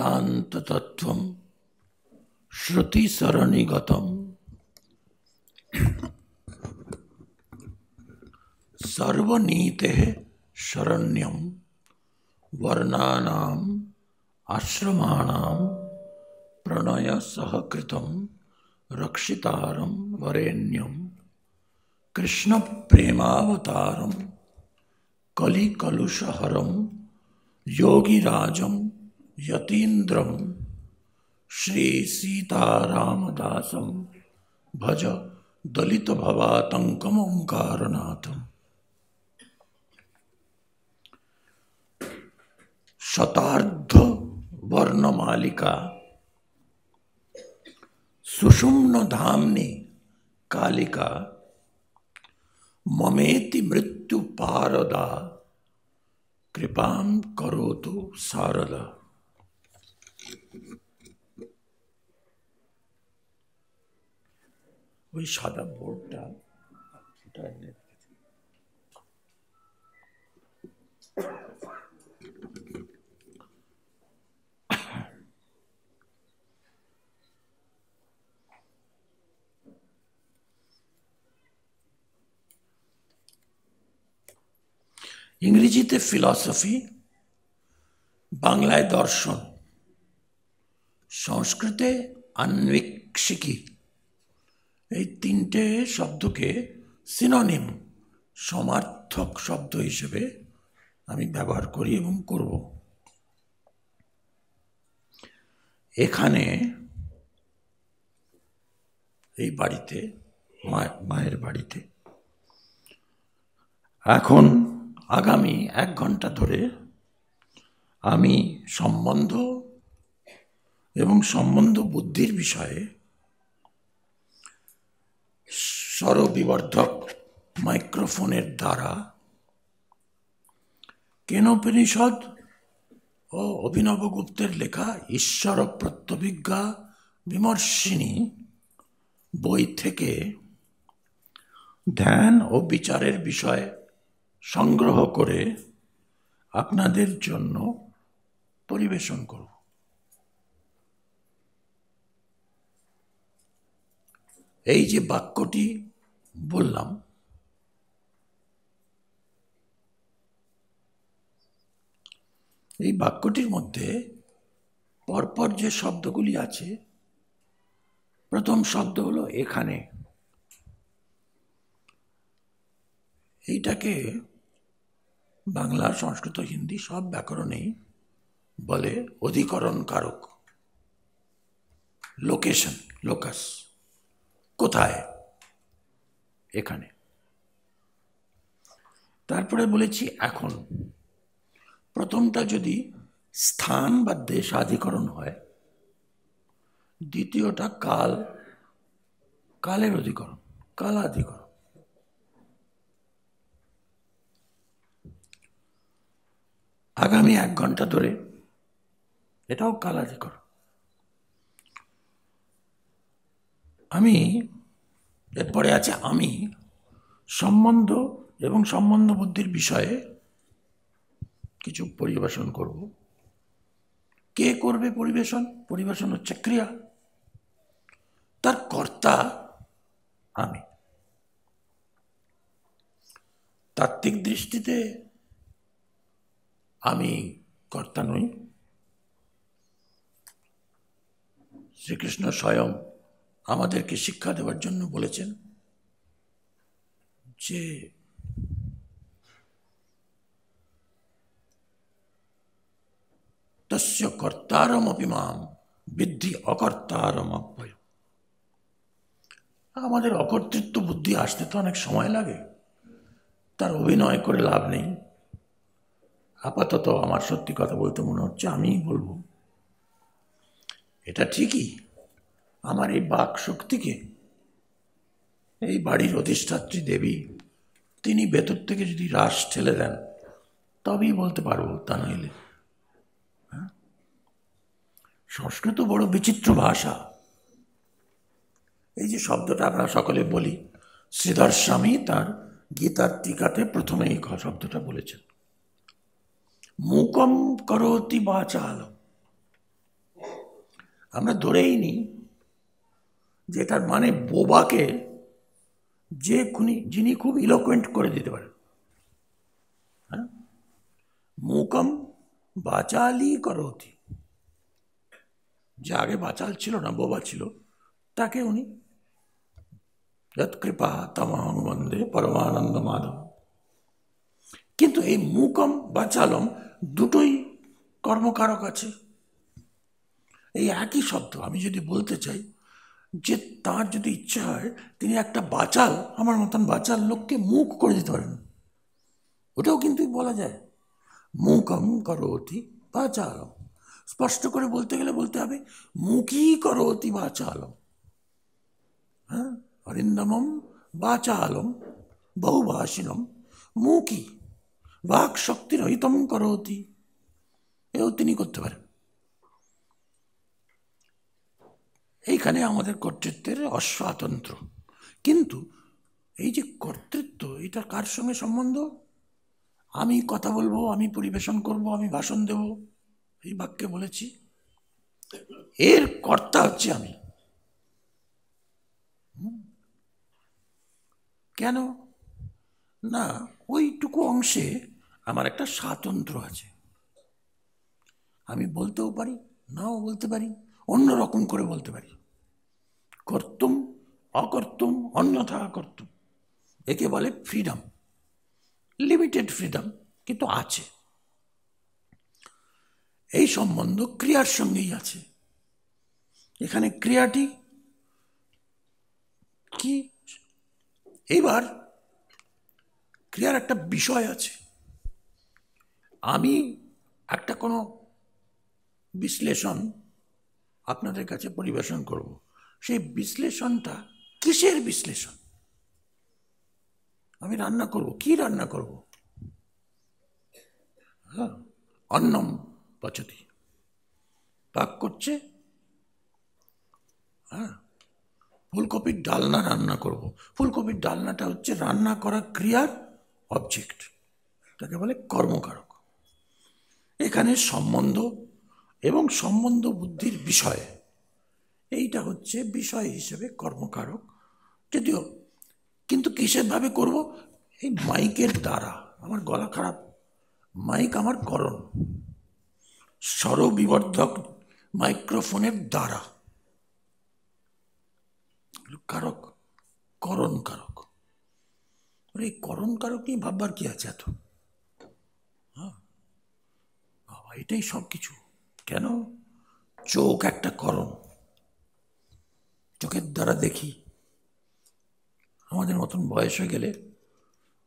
वेदांत तत्वम श्रुति सरणिगतम सर्वनीतेः शरण्यम वर्णानाम आश्रमाणाम प्रणय सहकृतम रक्षितारम वरेण्यम कृष्ण प्रेमावतारम कलिकलुषहरम योगिराजम यतीन्द्रम श्री सीतारामदासम भज दलित भवातंकम ओंकारनाथम। शतार्ध वर्णमालिका सुषुम्न धामनि कालिका ममेति मृत्यु पारदा कृपां करोतु शारदा। वही सादा बोर्डटा इंग्रेजीते फिलसफी, बांग्लाয় दर्शन, संस्कृते अन्वेक्षिकी এই তিনটে শব্দকে সিনোনিম সমার্থক শব্দ হিসেবে আমি ব্যবহার করি এবং করব। এখানে এই বাড়িতে মায়ের বাড়িতে এখন আগামী 1 ঘন্টা ধরে আমি সম্বন্ধ এবং সম্বন্ধ বুদ্ধির বিষয়ে স্বরবিবর্ধক মাইক্রোফোনের দ্বারা কেনোপনিষদ ও অভিনবগুপ্তের লেখা ঈশ্বর প্রত্যভিজ্ঞা বিমর্শিনী বই থেকে ধ্যান ও বিচারের বিষয় সংগ্রহ করে আপনাদের জন্য পরিবেশন করব। এই যে বাক্যটি বললাম, এই বাক্যটির মধ্যে পরপর যে শব্দগুলি আছে, প্রথম শব্দ হলো এখানে। এইটাকে বাংলা, সংস্কৃত, হিন্দি সব ব্যাকরণেই বলে অধিকরণ কারক, লোকেশন, লোকাস, কোথায়, এখানে। তারপরে বলেছি এখন। প্রথমটা যদি স্থান বা দেশাধিকরণ হয়, দ্বিতীয়টা কাল, কালের অধিকরণ, কালাধিকরণ। আগামী 1 ঘন্টা ধরে এটাও কালাধিকরণ। আমি এরপরে আছে আমি সম্বন্ধ এবং সম্বন্ধ বুদ্ধির বিষয়ে কিছু পরিবেশন করব। কে করবে পরিবেশন? পরিবেশন হচ্ছে ক্রিয়া, তার কর্তা আমি। তাত্ত্বিক দৃষ্টিতে আমি কর্তা নই। শ্রীকৃষ্ণ স্বয়ং আমাদেরকে শিক্ষা দেওয়ার জন্য বলেছেন যে তস্য কর্তারমপি মাম বিদ্ধি অকর্তারম অব্যয়। আমাদের অকর্তৃত্ব বুদ্ধি আসতে তো অনেক সময় লাগে, তার অভিনয় করে লাভ নেই। আপাতত আমার সত্যি কথা বলতে মনে হচ্ছে আমিই বলবো, এটা ঠিকই আমার এই বাক শক্তিকে এই বাড়ির অধিষ্ঠাত্রী দেবী তিনি ভেতর থেকে যদি রাশ ঠেলে দেন তবেই বলতে পারবো, তা নইলে। সংস্কৃত বড় বিচিত্র ভাষা। এই যে শব্দটা আমরা সকলে বলি, শ্রীধর স্বামী তার গীতার টিকাতে প্রথমে এই শব্দটা বলেছেন, মূকম করোতি বাচালম। আমরা ধরেই নিই যে এটার মানে বোবাকে যিনি খুব ইলোকুয়েন্ট করে দিতে পারেন। হ্যাঁ, মুকম বাচালি করোতি, যে আগে বাচাল ছিল না, বোবা ছিল, তাকে উনি যৎকৃপা তমাং বন্দে পরমানন্দ মাধব। কিন্তু এই মুকম বাচালম দুটোই কর্মকারক আছে। এই একই শব্দ আমি যদি বলতে চাই যে তার যদি ইচ্ছা হয় তিনি একটা বাচাল, আমার মতন বাচাল লোককে মুখ করে দিতে পারেন, ওটাও কিন্তু বলা যায়। মুকম করোতি বাচালম, স্পষ্ট করে বলতে গেলে বলতে হবে মুখী করোতি বাচালম। হ্যাঁ, অরিন্দমম বাচালম বহুভাষিণম মুখী বাক শক্তি রহিতম করোতি, এও তিনি করতে পারেন। এইখানে আমাদের কর্তৃত্বের অস্বাতন্ত্র। কিন্তু এই যে কর্তৃত্ব, এটা কার সঙ্গে সম্বন্ধ? আমি কথা বলবো, আমি পরিবেশন করব, আমি ভাষণ দেব, এই বাক্যে বলেছি এর কর্তা হচ্ছে আমি। কেন না, ওইটুকু অংশে আমার একটা স্বাতন্ত্র্য আছে। আমি বলতেও পারি, নাও বলতে পারি, অন্য রকম করে বলতে পারি। কর্তুম অকর্তুম অন্যথা কর্তুম, একে বলে ফ্রিডম। লিমিটেড ফ্রিডম, কিন্তু আছে। এই সম্বন্ধ ক্রিয়ার সঙ্গেই আছে। এখানে ক্রিয়াটি কি? এইবার ক্রিয়ার একটা বিষয় আছে। আমি একটা কোনো বিশ্লেষণ আপনাদের কাছে পরিবেশন করব, সেই বিশ্লেষণটা কিসের বিশ্লেষণ? আমি রান্না করব, কি রান্না করব? হ্যাঁ, অন্নম পচতি, পাক করছে। হ্যাঁ, ফুলকপির ডালনা রান্না করব। ফুলকপির ডালনাটা হচ্ছে রান্না করা ক্রিয়ার অবজেক্ট, তাকে বলে কর্মকারক। এখানে সম্বন্ধ এবং সম্বন্ধ বুদ্ধির বিষয়, এইটা হচ্ছে বিষয় হিসেবে কর্মকারক। যদিও কিন্তু কিসের ভাবে করব? এই মাইকের দ্বারা। আমার গলা খারাপ, মাইক আমার করণ, স্বরবিবর্ধক মাইক্রোফোনের দ্বারা কারক, করণ কারক। এই করণ কারক নিয়ে ভাববার কি আছে এত? হ্যাঁ, বাবা, এটাই সব কিছু। কেন? চোখ একটা করণ, চোখের দ্বারা দেখি। আমাদের মতন বয়স হয়ে গেলে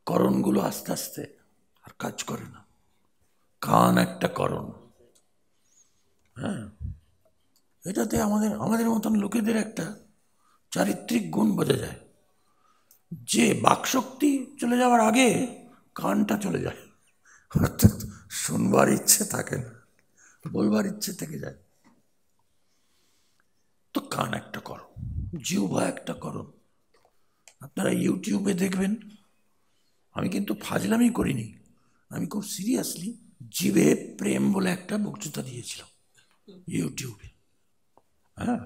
করণগুলো আস্তে আস্তে আর কাজ করে না। কান একটা করণ। হ্যাঁ, এটাতে আমাদের মতন লোকেদের একটা চারিত্রিক গুণ বোঝা যায়, যে বাকশক্তি চলে যাওয়ার আগে কানটা চলে যায়, অর্থাৎ শুনবার ইচ্ছে থাকে না, বলবার ইচ্ছে থেকে যায়। তো কান একটা করণ, জিহ্বা একটা করণ। আপনারা ইউটিউবে দেখবেন, আমি কিন্তু ফাজলামি করিনি, আমি খুব সিরিয়াসলি জীবে প্রেম বলে একটা বক্তৃতা দিয়েছিলাম ইউটিউবে। হ্যাঁ,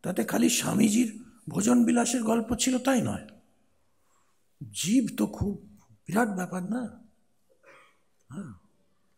তাতে খালি স্বামীজির ভোজন বিলাসের গল্প ছিল তাই নয়, জীব তো খুব বিরাট ব্যাপার না। হ্যাঁ,